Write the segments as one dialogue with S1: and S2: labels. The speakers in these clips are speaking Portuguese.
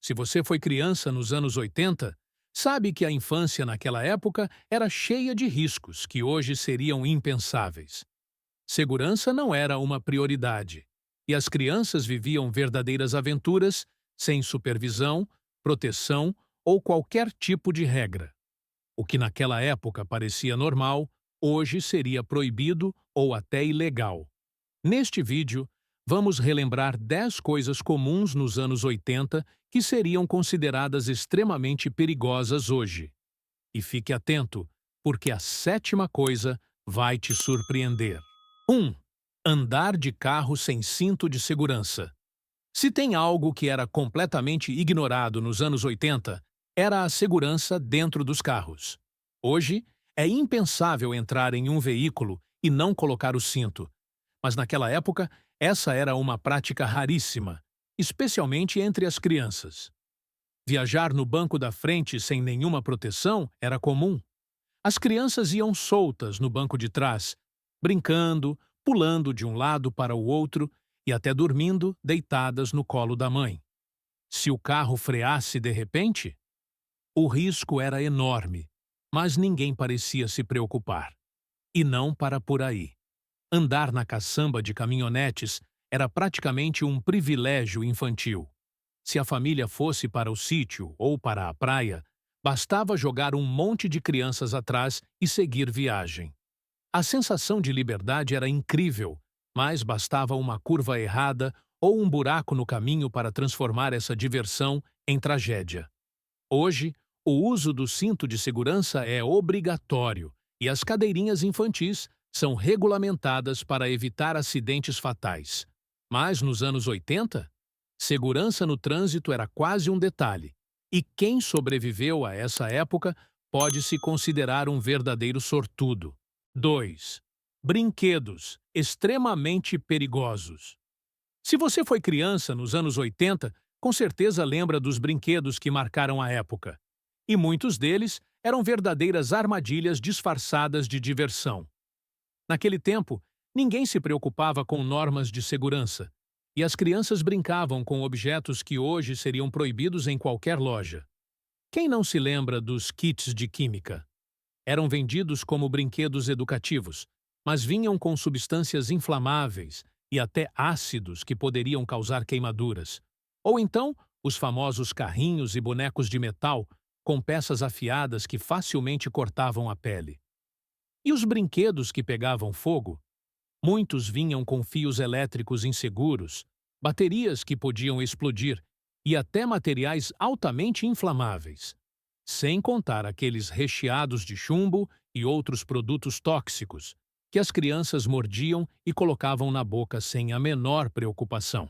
S1: Se você foi criança nos anos 80, sabe que a infância naquela época era cheia de riscos que hoje seriam impensáveis. Segurança não era uma prioridade, e as crianças viviam verdadeiras aventuras sem supervisão, proteção ou qualquer tipo de regra. O que naquela época parecia normal, hoje seria proibido ou até ilegal. Neste vídeo, vamos relembrar 10 coisas comuns nos anos 80 que seriam consideradas extremamente perigosas hoje. E fique atento, porque a sétima coisa vai te surpreender. 1. Andar de carro sem cinto de segurança. Se tem algo que era completamente ignorado nos anos 80, era a segurança dentro dos carros. Hoje, é impensável entrar em um veículo e não colocar o cinto. Mas naquela época, essa era uma prática raríssima, especialmente entre as crianças. Viajar no banco da frente sem nenhuma proteção era comum. As crianças iam soltas no banco de trás, brincando, pulando de um lado para o outro e até dormindo deitadas no colo da mãe. Se o carro freasse de repente, o risco era enorme, mas ninguém parecia se preocupar. E não para por aí. Andar na caçamba de caminhonetes era praticamente um privilégio infantil. Se a família fosse para o sítio ou para a praia, bastava jogar um monte de crianças atrás e seguir viagem. A sensação de liberdade era incrível, mas bastava uma curva errada ou um buraco no caminho para transformar essa diversão em tragédia. Hoje, o uso do cinto de segurança é obrigatório e as cadeirinhas infantis são regulamentadas para evitar acidentes fatais. Mas nos anos 80, segurança no trânsito era quase um detalhe, e quem sobreviveu a essa época pode se considerar um verdadeiro sortudo. 2. Brinquedos extremamente perigosos. Se você foi criança nos anos 80, com certeza lembra dos brinquedos que marcaram a época. E muitos deles eram verdadeiras armadilhas disfarçadas de diversão. Naquele tempo, ninguém se preocupava com normas de segurança, e as crianças brincavam com objetos que hoje seriam proibidos em qualquer loja. Quem não se lembra dos kits de química? Eram vendidos como brinquedos educativos, mas vinham com substâncias inflamáveis e até ácidos que poderiam causar queimaduras. Ou então, os famosos carrinhos e bonecos de metal com peças afiadas que facilmente cortavam a pele. E os brinquedos que pegavam fogo? Muitos vinham com fios elétricos inseguros, baterias que podiam explodir e até materiais altamente inflamáveis. Sem contar aqueles recheados de chumbo e outros produtos tóxicos, que as crianças mordiam e colocavam na boca sem a menor preocupação.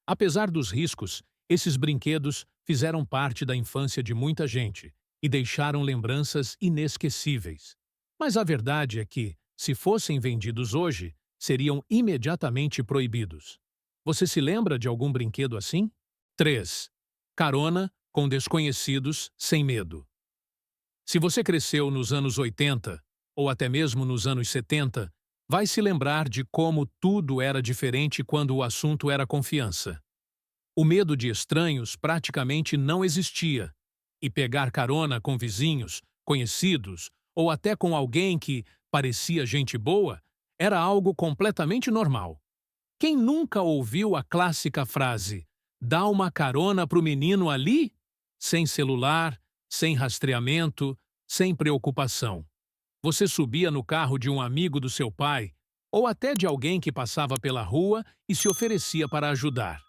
S1: Apesar dos riscos, esses brinquedos fizeram parte da infância de muita gente e deixaram lembranças inesquecíveis. Mas a verdade é que, se fossem vendidos hoje, seriam imediatamente proibidos. Você se lembra de algum brinquedo assim? 3. Carona com desconhecidos sem medo. Se você cresceu nos anos 80, ou até mesmo nos anos 70, vai se lembrar de como tudo era diferente quando o assunto era confiança. O medo de estranhos praticamente não existia, e pegar carona com vizinhos, conhecidos ou até com alguém que parecia gente boa era algo completamente normal. Quem nunca ouviu a clássica frase "dá uma carona pro menino ali"? Sem celular, sem rastreamento, sem preocupação. Você subia no carro de um amigo do seu pai ou até de alguém que passava pela rua e se oferecia para ajudar.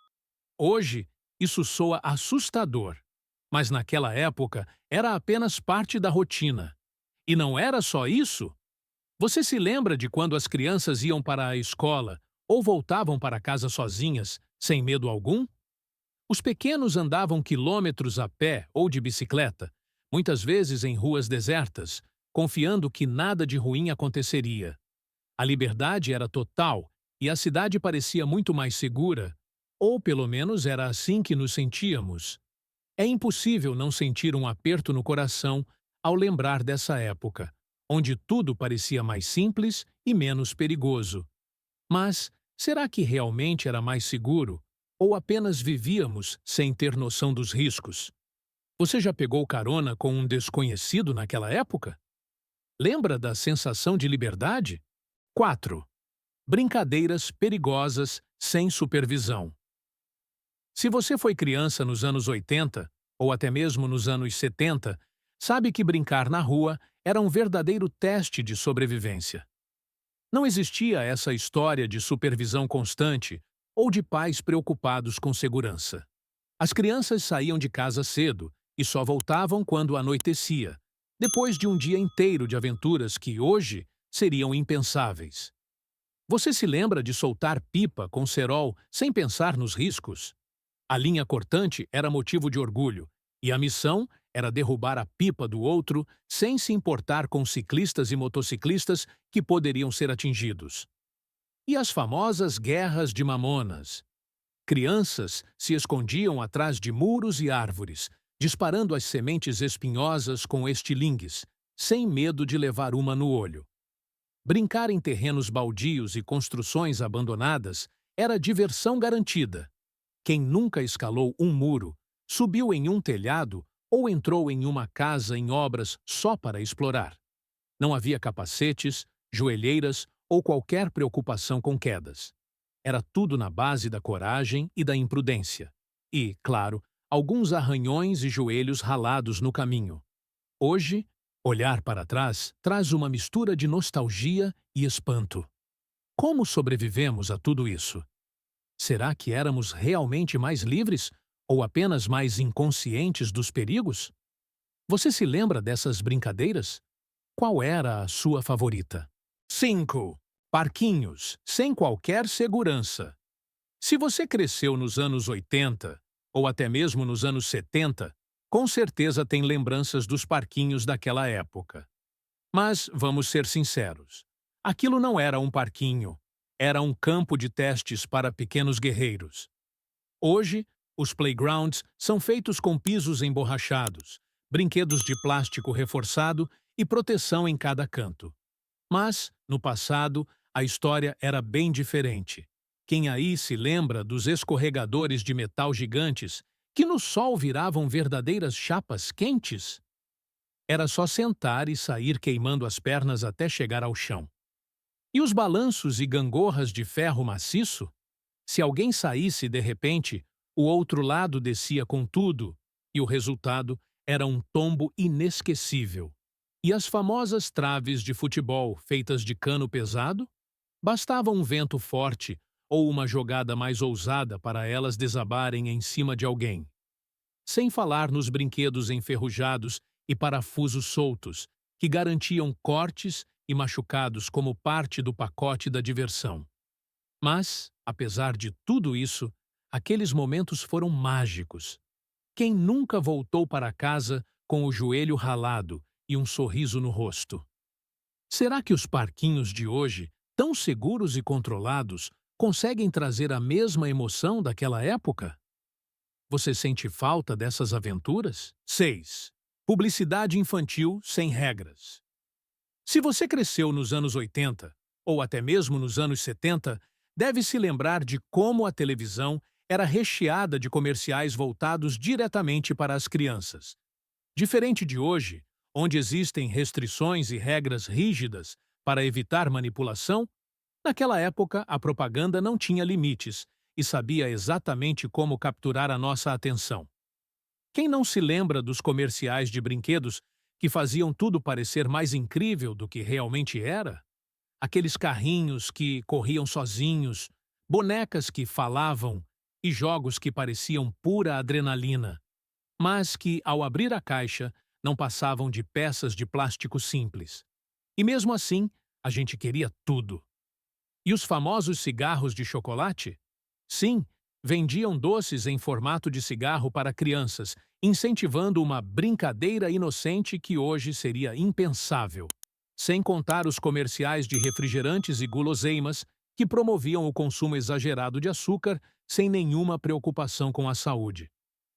S1: Hoje, isso soa assustador, mas naquela época era apenas parte da rotina. E não era só isso? Você se lembra de quando as crianças iam para a escola ou voltavam para casa sozinhas, sem medo algum? Os pequenos andavam quilômetros a pé ou de bicicleta, muitas vezes em ruas desertas, confiando que nada de ruim aconteceria. A liberdade era total e a cidade parecia muito mais segura, ou pelo menos era assim que nos sentíamos. É impossível não sentir um aperto no coração ao lembrar dessa época, onde tudo parecia mais simples e menos perigoso. Mas será que realmente era mais seguro? ou apenas vivíamos sem ter noção dos riscos? Você já pegou carona com um desconhecido naquela época? Lembra da sensação de liberdade? 4. Brincadeiras perigosas sem supervisão. Se você foi criança nos anos 80, ou até mesmo nos anos 70, sabe que brincar na rua era um verdadeiro teste de sobrevivência. Não existia essa história de supervisão constante ou de pais preocupados com segurança. As crianças saíam de casa cedo e só voltavam quando anoitecia, depois de um dia inteiro de aventuras que hoje seriam impensáveis. Você se lembra de soltar pipa com cerol sem pensar nos riscos? A linha cortante era motivo de orgulho, e a missão era derrubar a pipa do outro sem se importar com ciclistas e motociclistas que poderiam ser atingidos. E as famosas guerras de mamonas? Crianças se escondiam atrás de muros e árvores, disparando as sementes espinhosas com estilingues, sem medo de levar uma no olho. Brincar em terrenos baldios e construções abandonadas era diversão garantida. Quem nunca escalou um muro, subiu em um telhado ou entrou em uma casa em obras só para explorar. Não havia capacetes, joelheiras ou qualquer preocupação com quedas. Era tudo na base da coragem e da imprudência. E, claro, alguns arranhões e joelhos ralados no caminho. Hoje, olhar para trás traz uma mistura de nostalgia e espanto. Como sobrevivemos a tudo isso? Será que éramos realmente mais livres ou apenas mais inconscientes dos perigos? Você se lembra dessas brincadeiras? Qual era a sua favorita? 5. Parquinhos, sem qualquer segurança. Se você cresceu nos anos 80 ou até mesmo nos anos 70, com certeza tem lembranças dos parquinhos daquela época. Mas vamos ser sinceros. Aquilo não era um parquinho, era um campo de testes para pequenos guerreiros. Hoje, os playgrounds são feitos com pisos emborrachados, brinquedos de plástico reforçado e proteção em cada canto. Mas, no passado, a história era bem diferente. Quem aí se lembra dos escorregadores de metal gigantes que no sol viravam verdadeiras chapas quentes? Era só sentar e sair queimando as pernas até chegar ao chão. E os balanços e gangorras de ferro maciço? Se alguém saísse de repente, o outro lado descia com tudo, e o resultado era um tombo inesquecível. E as famosas traves de futebol feitas de cano pesado? Bastava um vento forte ou uma jogada mais ousada para elas desabarem em cima de alguém. Sem falar nos brinquedos enferrujados e parafusos soltos, que garantiam cortes e machucados como parte do pacote da diversão. Mas, apesar de tudo isso, aqueles momentos foram mágicos. Quem nunca voltou para casa com o joelho ralado e um sorriso no rosto? Será que os parquinhos de hoje, tão seguros e controlados, conseguem trazer a mesma emoção daquela época? Você sente falta dessas aventuras? 6. Publicidade infantil sem regras. Se você cresceu nos anos 80, ou até mesmo nos anos 70, deve se lembrar de como a televisão era recheada de comerciais voltados diretamente para as crianças. Diferente de hoje, onde existem restrições e regras rígidas para evitar manipulação, naquela época a propaganda não tinha limites e sabia exatamente como capturar a nossa atenção. Quem não se lembra dos comerciais de brinquedos que faziam tudo parecer mais incrível do que realmente era? Aqueles carrinhos que corriam sozinhos, bonecas que falavam e jogos que pareciam pura adrenalina, mas que, ao abrir a caixa, não passavam de peças de plástico simples. E mesmo assim, a gente queria tudo. E os famosos cigarros de chocolate? Sim, vendiam doces em formato de cigarro para crianças, incentivando uma brincadeira inocente que hoje seria impensável. Sem contar os comerciais de refrigerantes e guloseimas que promoviam o consumo exagerado de açúcar sem nenhuma preocupação com a saúde.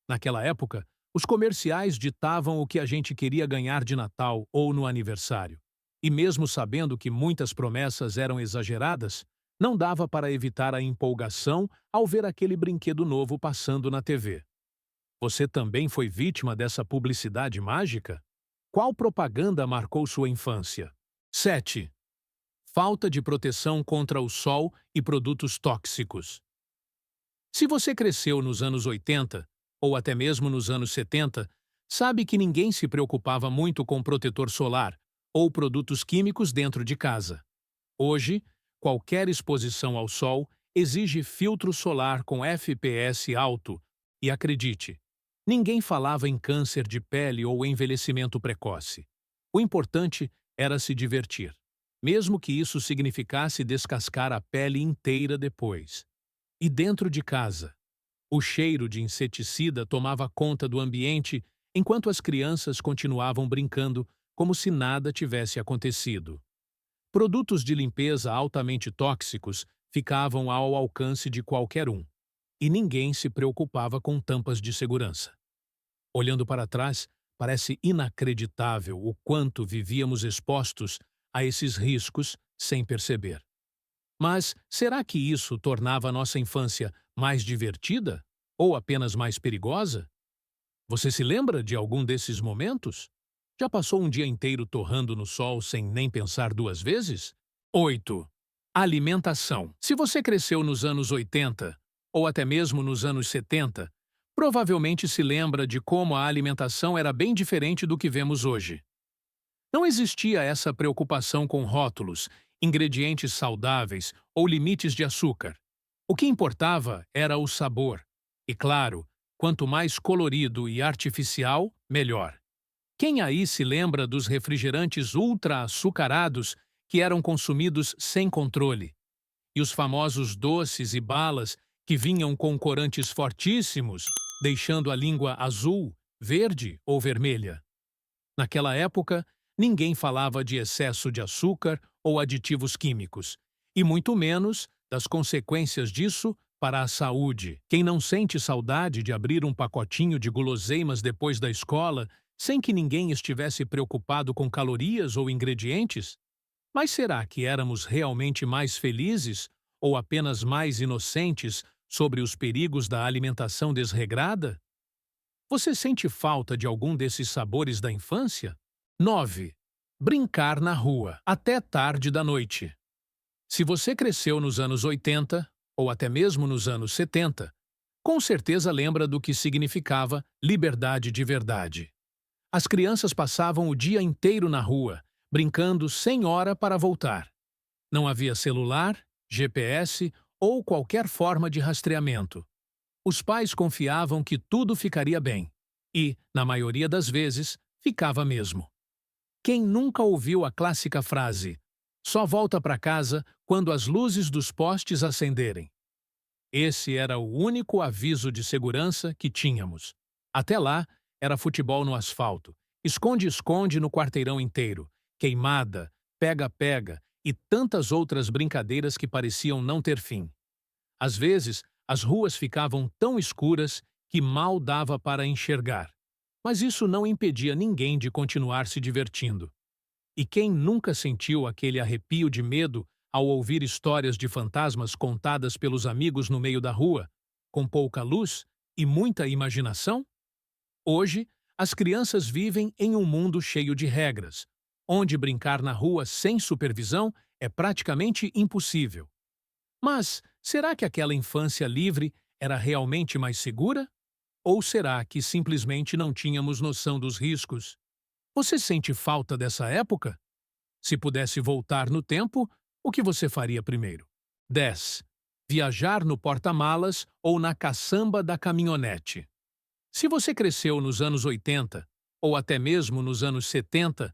S1: Naquela época, os comerciais ditavam o que a gente queria ganhar de Natal ou no aniversário. E mesmo sabendo que muitas promessas eram exageradas, Não dava para evitar a empolgação ao ver aquele brinquedo novo passando na TV. Você também foi vítima dessa publicidade mágica? Qual propaganda marcou sua infância? 7. Falta de proteção contra o sol e produtos tóxicos. Se você cresceu nos anos 80, ou até mesmo nos anos 70, sabe que ninguém se preocupava muito com protetor solar ou produtos químicos dentro de casa. Hoje, qualquer exposição ao sol exige filtro solar com FPS alto e, acredite, ninguém falava em câncer de pele ou envelhecimento precoce. O importante era se divertir, mesmo que isso significasse descascar a pele inteira depois. E dentro de casa, o cheiro de inseticida tomava conta do ambiente enquanto as crianças continuavam brincando como se nada tivesse acontecido. Produtos de limpeza altamente tóxicos ficavam ao alcance de qualquer um, e ninguém se preocupava com tampas de segurança. Olhando para trás, parece inacreditável o quanto vivíamos expostos a esses riscos sem perceber. Mas será que isso tornava a nossa infância mais divertida? Ou apenas mais perigosa? Você se lembra de algum desses momentos? Já passou um dia inteiro torrando no sol sem nem pensar duas vezes? 8. Alimentação. Se você cresceu nos anos 80, ou até mesmo nos anos 70, provavelmente se lembra de como a alimentação era bem diferente do que vemos hoje. Não existia essa preocupação com rótulos, ingredientes saudáveis ou limites de açúcar. O que importava era o sabor. E claro, quanto mais colorido e artificial, melhor. Quem aí se lembra dos refrigerantes ultra-açucarados que eram consumidos sem controle? E os famosos doces e balas que vinham com corantes fortíssimos, deixando a língua azul, verde ou vermelha? Naquela época, ninguém falava de excesso de açúcar ou aditivos químicos, e muito menos das consequências disso para a saúde. Quem não sente saudade de abrir um pacotinho de guloseimas depois da escola, sem que ninguém estivesse preocupado com calorias ou ingredientes? Mas será que éramos realmente mais felizes ou apenas mais inocentes sobre os perigos da alimentação desregrada? Você sente falta de algum desses sabores da infância? 9. Brincar na rua, até tarde da noite. Se você cresceu nos anos 80, ou até mesmo nos anos 70, com certeza lembra do que significava liberdade de verdade. As crianças passavam o dia inteiro na rua, brincando sem hora para voltar. Não havia celular, GPS ou qualquer forma de rastreamento. Os pais confiavam que tudo ficaria bem. E, na maioria das vezes, ficava mesmo. Quem nunca ouviu a clássica frase: "Só volta para casa quando as luzes dos postes acenderem"? Esse era o único aviso de segurança que tínhamos. Até lá, era futebol no asfalto, esconde-esconde no quarteirão inteiro, queimada, pega-pega e tantas outras brincadeiras que pareciam não ter fim. Às vezes, as ruas ficavam tão escuras que mal dava para enxergar. Mas isso não impedia ninguém de continuar se divertindo. E quem nunca sentiu aquele arrepio de medo ao ouvir histórias de fantasmas contadas pelos amigos no meio da rua, com pouca luz e muita imaginação? Hoje, as crianças vivem em um mundo cheio de regras, onde brincar na rua sem supervisão é praticamente impossível. Mas será que aquela infância livre era realmente mais segura? Ou será que simplesmente não tínhamos noção dos riscos? Você sente falta dessa época? Se pudesse voltar no tempo, o que você faria primeiro? 10. Viajar no porta-malas ou na caçamba da caminhonete. Se você cresceu nos anos 80, ou até mesmo nos anos 70,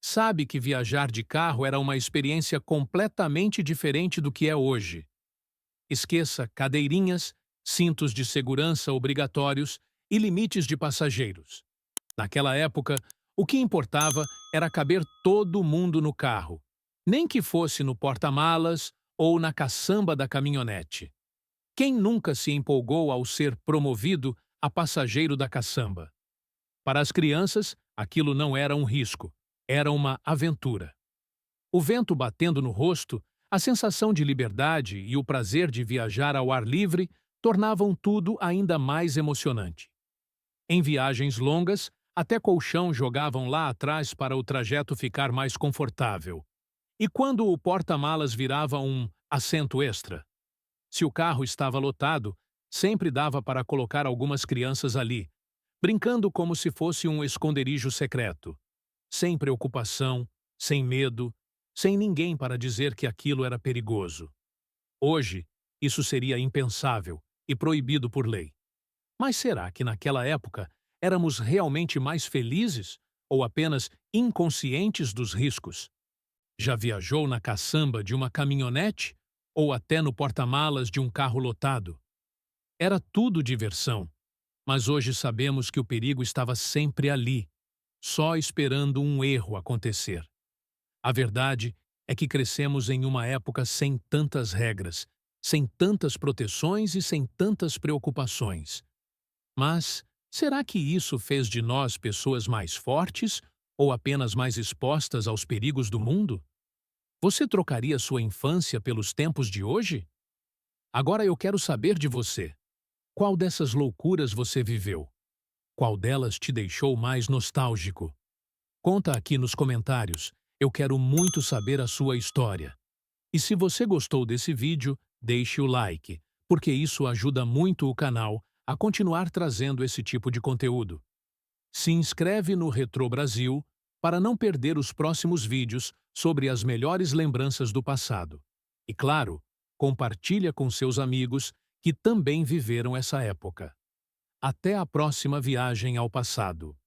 S1: sabe que viajar de carro era uma experiência completamente diferente do que é hoje. Esqueça cadeirinhas, cintos de segurança obrigatórios e limites de passageiros. Naquela época, o que importava era caber todo mundo no carro, nem que fosse no porta-malas ou na caçamba da caminhonete. Quem nunca se empolgou ao ser promovido a passageiro da caçamba? Para as crianças, aquilo não era um risco, era uma aventura. O vento batendo no rosto, A sensação de liberdade e o prazer de viajar ao ar livre tornavam tudo ainda mais emocionante. Em viagens longas, até colchão jogavam lá atrás para o trajeto ficar mais confortável. E quando o porta-malas virava um assento extra? Se o carro estava lotado, sempre dava para colocar algumas crianças ali, brincando como se fosse um esconderijo secreto. Sem preocupação, sem medo, sem ninguém para dizer que aquilo era perigoso. Hoje, isso seria impensável e proibido por lei. Mas será que naquela época éramos realmente mais felizes ou apenas inconscientes dos riscos? Já viajou na caçamba de uma caminhonete ou até no porta-malas de um carro lotado? Era tudo diversão, mas hoje sabemos que o perigo estava sempre ali, só esperando um erro acontecer. A verdade é que crescemos em uma época sem tantas regras, sem tantas proteções e sem tantas preocupações. Mas será que isso fez de nós pessoas mais fortes ou apenas mais expostas aos perigos do mundo? Você trocaria sua infância pelos tempos de hoje? Agora eu quero saber de você. Qual dessas loucuras você viveu? Qual delas te deixou mais nostálgico? Conta aqui nos comentários. Eu quero muito saber a sua história. E se você gostou desse vídeo, deixe o like, porque isso ajuda muito o canal a continuar trazendo esse tipo de conteúdo. Se inscreve no Retro Brasil para não perder os próximos vídeos sobre as melhores lembranças do passado. E claro, compartilha com seus amigos que também viveram essa época. Até a próxima viagem ao passado.